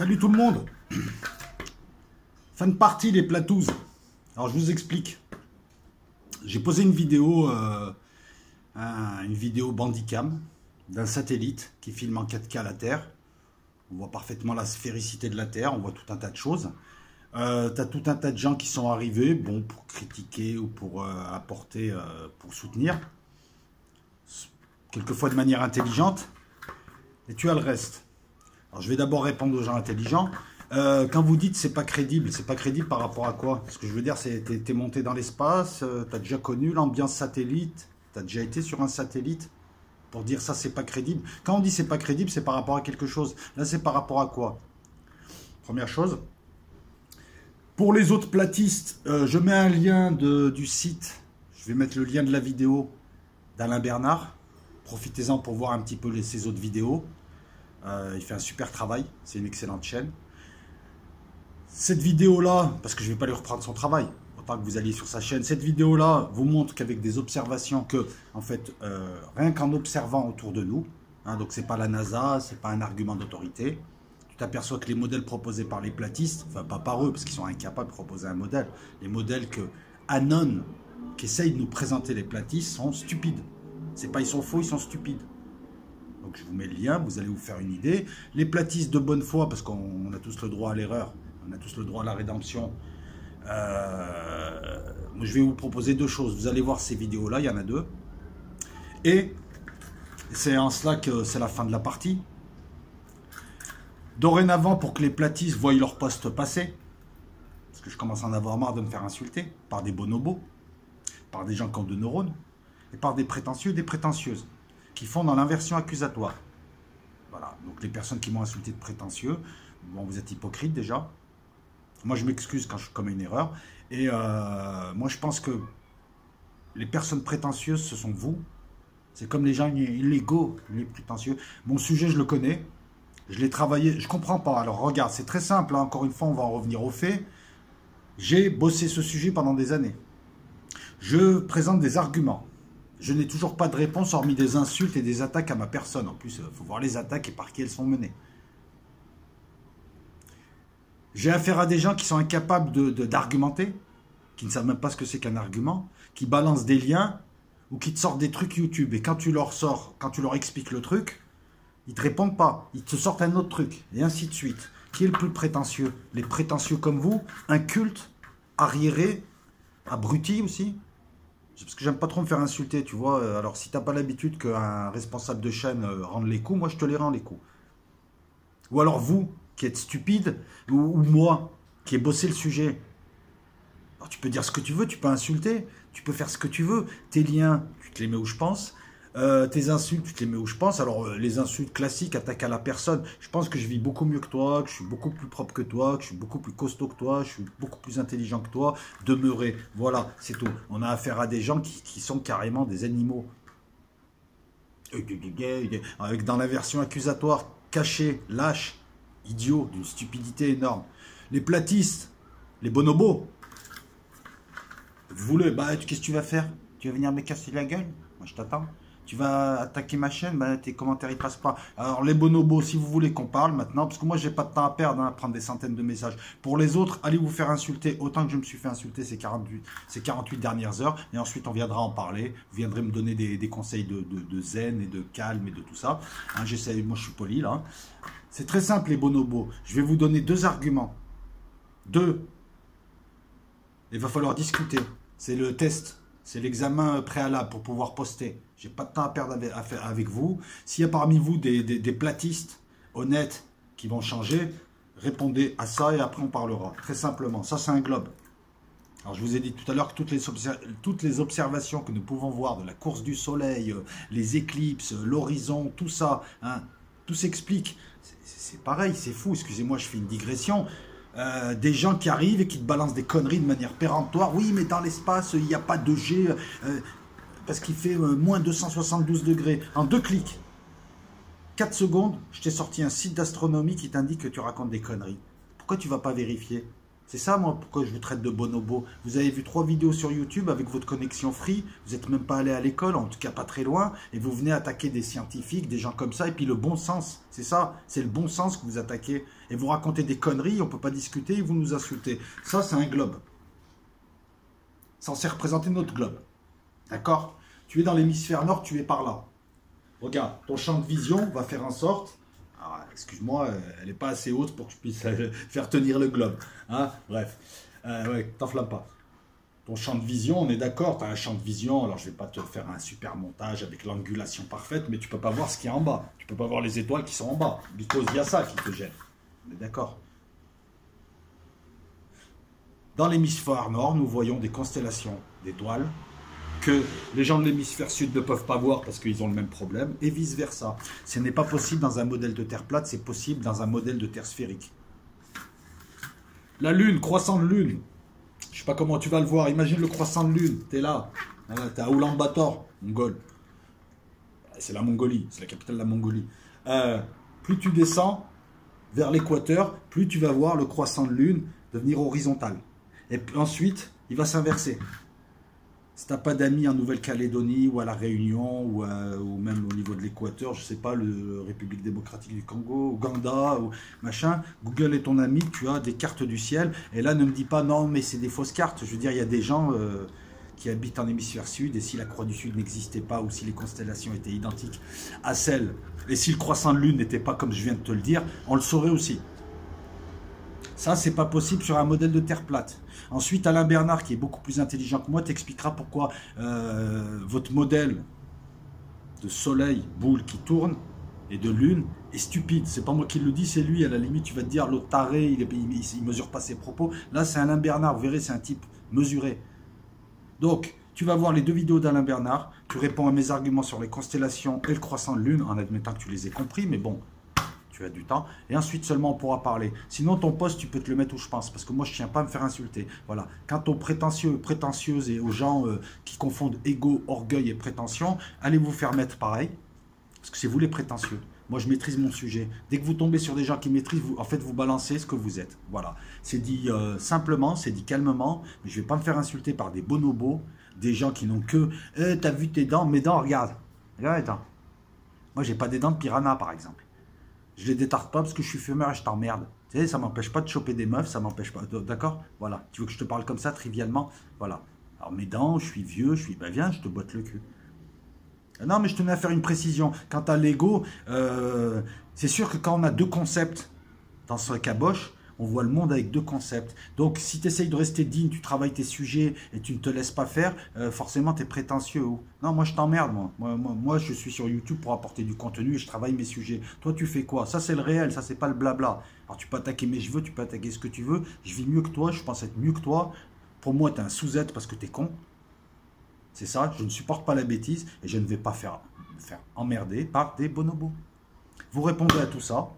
Salut tout le monde. Fin de partie des Platouzes. Alors je vous explique. J'ai posé une vidéo Bandicam d'un satellite qui filme en 4K la Terre. On voit parfaitement la sphéricité de la Terre, on voit tout un tas de choses. T'as tout un tas de gens qui sont arrivés, bon, pour critiquer ou pour apporter, pour soutenir, quelquefois de manière intelligente, et tu as le reste. Alors je vais d'abord répondre aux gens intelligents. Quand vous dites c'est pas crédible par rapport à quoi? Ce que je veux dire, c'est t'es monté dans l'espace, t'as déjà connu l'ambiance satellite, t'as déjà été sur un satellite pour dire ça c'est pas crédible. Quand on dit c'est pas crédible, c'est par rapport à quelque chose. Là c'est par rapport à quoi? Première chose. Pour les autres platistes, je mets un lien du site. Je vais mettre le lien de la vidéo d'Alain Bernard. Profitez-en pour voir un petit peu ses autres vidéos. Il fait un super travail. C'est une excellente chaîne. Cette vidéo-là, parce que je ne vais pas lui reprendre son travail, autant que vous alliez sur sa chaîne, cette vidéo-là vous montre qu'avec des observations que, en fait, rien qu'en observant autour de nous, hein, donc c'est pas la NASA, c'est pas un argument d'autorité, tu t'aperçois que les modèles proposés par les platistes, enfin pas par eux, parce qu'ils sont incapables de proposer un modèle, les modèles que Anon, qui essayent de nous présenter les platistes, sont stupides. C'est pas ils sont faux, ils sont stupides. Donc je vous mets le lien, vous allez vous faire une idée. Les platistes de bonne foi, parce qu'on a tous le droit à l'erreur, on a tous le droit à la rédemption. Moi, je vais vous proposer deux choses. Vous allez voir ces vidéos-là, il y en a deux. Et c'est en cela que c'est la fin de la partie. Dorénavant, pour que les platistes voient leur poste passer, parce que je commence à en avoir marre de me faire insulter par des bonobos, par des gens qui ont de neurones, et par des prétentieux et des prétentieuses, qui font dans l'inversion accusatoire. Voilà, donc les personnes qui m'ont insulté de prétentieux, bon, vous êtes hypocrite déjà. Moi, je m'excuse quand je commets une erreur. Et moi, je pense que les personnes prétentieuses, ce sont vous. C'est comme les gens illégaux, les prétentieux. Mon sujet, je le connais. Je l'ai travaillé. Je ne comprends pas. Alors, regarde, c'est très simple. Hein. Encore une fois, on va en revenir aux faits. J'ai bossé ce sujet pendant des années. Je présente des arguments. Je n'ai toujours pas de réponse, hormis des insultes et des attaques à ma personne. En plus, il faut voir les attaques et par qui elles sont menées. J'ai affaire à des gens qui sont incapables d'argumenter, qui ne savent même pas ce que c'est qu'un argument, qui balancent des liens ou qui te sortent des trucs YouTube. Et quand tu leur expliques le truc, ils ne te répondent pas. Ils te sortent un autre truc, et ainsi de suite. Qui est le plus prétentieux? Les prétentieux comme vous, incultes, arriérés, abrutis aussi. Parce que j'aime pas trop me faire insulter, tu vois. Alors si tu n'as pas l'habitude qu'un responsable de chaîne rende les coups, moi je te les rends les coups. Ou alors vous, qui êtes stupide, ou moi, qui ai bossé le sujet. Alors tu peux dire ce que tu veux, tu peux insulter, tu peux faire ce que tu veux. Tes liens, tu te les mets où je pense. Tes insultes, tu te les mets où je pense. Alors les insultes classiques, attaquent à la personne. Je pense que je vis beaucoup mieux que toi, que je suis beaucoup plus propre que toi, que je suis beaucoup plus costaud que toi, je suis beaucoup plus intelligent que toi. Demeurer, voilà, c'est tout. On a affaire à des gens qui sont carrément des animaux. Avec dans la version accusatoire, caché, lâche, idiot, d'une stupidité énorme. Les platistes, les bonobos, vous voulez, bah qu'est-ce que tu vas faire? Tu vas venir me casser la gueule? Moi je t'attends. Tu vas attaquer ma chaîne, bah, tes commentaires ils passent pas. Alors les bonobos, si vous voulez qu'on parle maintenant, parce que moi j'ai pas de temps à perdre, hein, à prendre des centaines de messages. Pour les autres, allez vous faire insulter autant que je me suis fait insulter ces 48 dernières heures, et ensuite on viendra en parler. Vous viendrez me donner des conseils de zen et de calme et de tout ça. Hein, j'essaie, moi je suis poli là. Hein. C'est très simple les bonobos. Je vais vous donner deux arguments. Deux. Il va falloir discuter. C'est le test. C'est l'examen préalable pour pouvoir poster. J'ai pas de temps à perdre avec vous. S'il y a parmi vous des platistes honnêtes qui vont changer, répondez à ça et après on parlera. Très simplement. Ça, c'est un globe. Alors, je vous ai dit tout à l'heure que toutes les observations que nous pouvons voir de la course du soleil, les éclipses, l'horizon, tout ça, hein, tout s'explique. C'est pareil, c'est fou. Excusez-moi, je fais une digression. Des gens qui arrivent et qui te balancent des conneries de manière péremptoire. Oui, mais dans l'espace, il n'y a pas de G parce qu'il fait moins 272 degrés. En 2 clics, 4 secondes, je t'ai sorti un site d'astronomie qui t'indique que tu racontes des conneries. Pourquoi tu ne vas pas vérifier? C'est ça, moi, pourquoi je vous traite de bonobo. Vous avez vu 3 vidéos sur YouTube avec votre connexion free. Vous n'êtes même pas allé à l'école, en tout cas pas très loin. Et vous venez attaquer des scientifiques, des gens comme ça. Et puis le bon sens, c'est ça. C'est le bon sens que vous attaquez. Et vous racontez des conneries, on ne peut pas discuter, et vous nous insultez. Ça, c'est un globe. Censé représenter notre globe. D'accord? Tu es dans l'hémisphère nord, tu es par là. Regarde, ton champ de vision va faire en sorte... Excuse-moi, elle n'est pas assez haute pour que je puisse faire tenir le globe. Hein, bref, ouais, t'enflamme pas. Ton champ de vision, on est d'accord, tu as un champ de vision, alors je ne vais pas te faire un super montage avec l'angulation parfaite, mais tu ne peux pas voir ce qu'il y a en bas. Tu ne peux pas voir les étoiles qui sont en bas. Because il y a ça qui te gêne. On est d'accord. Dans l'hémisphère nord, nous voyons des constellations d'étoiles que les gens de l'hémisphère sud ne peuvent pas voir parce qu'ils ont le même problème, et vice-versa. Ce n'est pas possible dans un modèle de Terre plate, c'est possible dans un modèle de Terre sphérique. La Lune, croissant de Lune. Je ne sais pas comment tu vas le voir. Imagine le croissant de Lune. Tu es là. Tu es à Oulan-Bator, Mongol. C'est la Mongolie. C'est la capitale de la Mongolie. Plus tu descends vers l'équateur, plus tu vas voir le croissant de Lune devenir horizontal. Et puis ensuite, il va s'inverser. Si tu n'as pas d'amis en Nouvelle-Calédonie ou à La Réunion ou même au niveau de l'Équateur, je ne sais pas, la République démocratique du Congo, Ouganda, ou machin, Google est ton ami, tu as des cartes du ciel. Et là, ne me dis pas non, mais c'est des fausses cartes. Je veux dire, il y a des gens qui habitent en hémisphère sud, et si la Croix du Sud n'existait pas ou si les constellations étaient identiques à celles, et si le croissant de lune n'était pas comme je viens de te le dire, on le saurait aussi. Ça, c'est pas possible sur un modèle de Terre plate. Ensuite, Alain Bernard, qui est beaucoup plus intelligent que moi, t'expliquera pourquoi votre modèle de soleil, boule qui tourne, et de lune, est stupide. C'est pas moi qui le dis, c'est lui. À la limite, tu vas te dire, l'autre taré, il mesure pas ses propos. Là, c'est Alain Bernard. Vous verrez, c'est un type mesuré. Donc, tu vas voir les 2 vidéos d'Alain Bernard. Tu réponds à mes arguments sur les constellations et le croissant de lune, en admettant que tu les aies compris, mais bon... Tu as du temps, et ensuite seulement on pourra parler. Sinon, ton poste, tu peux te le mettre où je pense, parce que moi, je ne tiens pas à me faire insulter. Voilà. Quant aux prétentieux, prétentieuses et aux gens qui confondent ego, orgueil et prétention, allez vous faire mettre pareil, parce que c'est vous les prétentieux. Moi, je maîtrise mon sujet. Dès que vous tombez sur des gens qui maîtrisent, en fait, vous balancez ce que vous êtes. Voilà. C'est dit simplement, c'est dit calmement, mais je ne vais pas me faire insulter par des bonobos, des gens qui n'ont que « t'as vu tes dents? Mes dents, regarde. Regarde les dents. » Moi, j'ai pas des dents de piranha, par exemple. Je les détarde pas parce que je suis fumeur et je t'emmerde. Tu sais, ça m'empêche pas de choper des meufs, ça m'empêche pas. D'accord? Voilà. Tu veux que je te parle comme ça, trivialement? Voilà. Alors mes dents, je suis vieux, ben viens, je te botte le cul. Non, mais je tenais à faire une précision. Quant à l'ego, c'est sûr que quand on a 2 concepts dans ce caboche, on voit le monde avec 2 concepts. Donc, si tu essayes de rester digne, tu travailles tes sujets et tu ne te laisses pas faire, forcément, tu es prétentieux. Non, moi, je t'emmerde, moi. Moi, je suis sur YouTube pour apporter du contenu et je travaille mes sujets. Toi, tu fais quoi? Ça, c'est le réel, ça, c'est pas le blabla. Alors, tu peux attaquer mes cheveux, tu peux attaquer ce que tu veux. Je vis mieux que toi, je pense être mieux que toi. Pour moi, tu es un sous-être parce que tu es con. C'est ça, je ne supporte pas la bêtise et je ne vais pas me faire emmerder par des bonobos. Vous répondez à tout ça.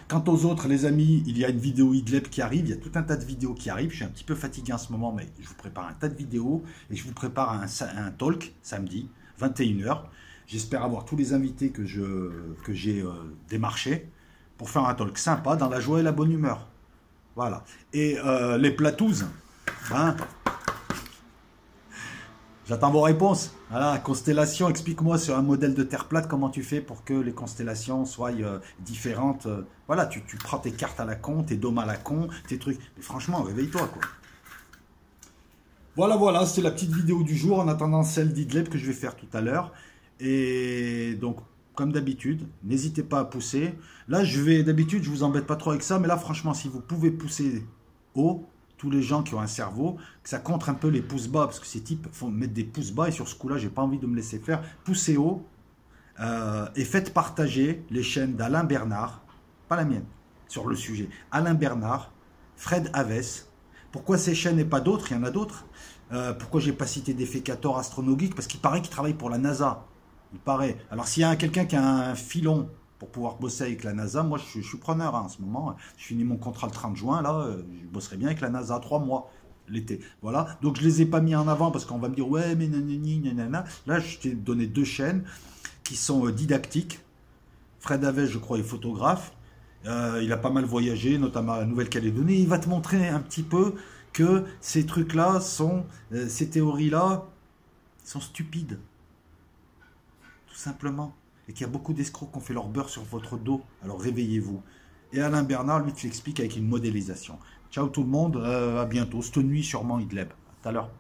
Quant aux autres, les amis, il y a une vidéo Idleb qui arrive, il y a tout un tas de vidéos qui arrivent. Je suis un petit peu fatigué en ce moment, mais je vous prépare un tas de vidéos et je vous prépare un talk samedi, 21h. J'espère avoir tous les invités que j'ai démarchés pour faire un talk sympa, dans la joie et la bonne humeur. Voilà. Et les platouzes, hein, j'attends vos réponses. Voilà, constellation, explique-moi sur un modèle de Terre plate, comment tu fais pour que les constellations soient différentes. Voilà, tu prends tes cartes à la con, tes dômes à la con, tes trucs. Mais franchement, réveille-toi, quoi. Voilà, c'est la petite vidéo du jour, en attendant celle d'Idleb que je vais faire tout à l'heure. Et donc, comme d'habitude, n'hésitez pas à pousser. Là, d'habitude, je vous embête pas trop avec ça, mais là, franchement, si vous pouvez pousser haut, tous les gens qui ont un cerveau, que ça contre un peu les pouces bas, parce que ces types font mettre des pouces bas, et sur ce coup-là, j'ai pas envie de me laisser faire. Poussez haut, et faites partager les chaînes d'Alain Bernard, pas la mienne, sur le sujet. Alain Bernard, Fred Havès. Pourquoi ces chaînes et pas d'autres? Il y en a d'autres. Pourquoi j'ai pas cité des Fécator Astronogeek? Parce qu'il paraît qu'il travaille pour la NASA. Il paraît. Alors s'il y a quelqu'un qui a un filon pour pouvoir bosser avec la NASA, moi je suis preneur hein, en ce moment. Je finis mon contrat le 30 juin, là, je bosserai bien avec la NASA 3 mois l'été. Voilà, donc je les ai pas mis en avant parce qu'on va me dire ouais mais nanana. Là je t'ai donné 2 chaînes qui sont didactiques. Fred Havès, je crois, est photographe. Il a pas mal voyagé, notamment à la Nouvelle-Calédonie. Il va te montrer un petit peu que ces trucs-là sont, ces théories-là sont stupides, tout simplement. Et qu'il y a beaucoup d'escrocs qui ont fait leur beurre sur votre dos. Alors réveillez-vous. Et Alain Bernard, lui, te l'explique avec une modélisation. Ciao tout le monde, à bientôt. Cette nuit, sûrement, Idleb. À tout à l'heure.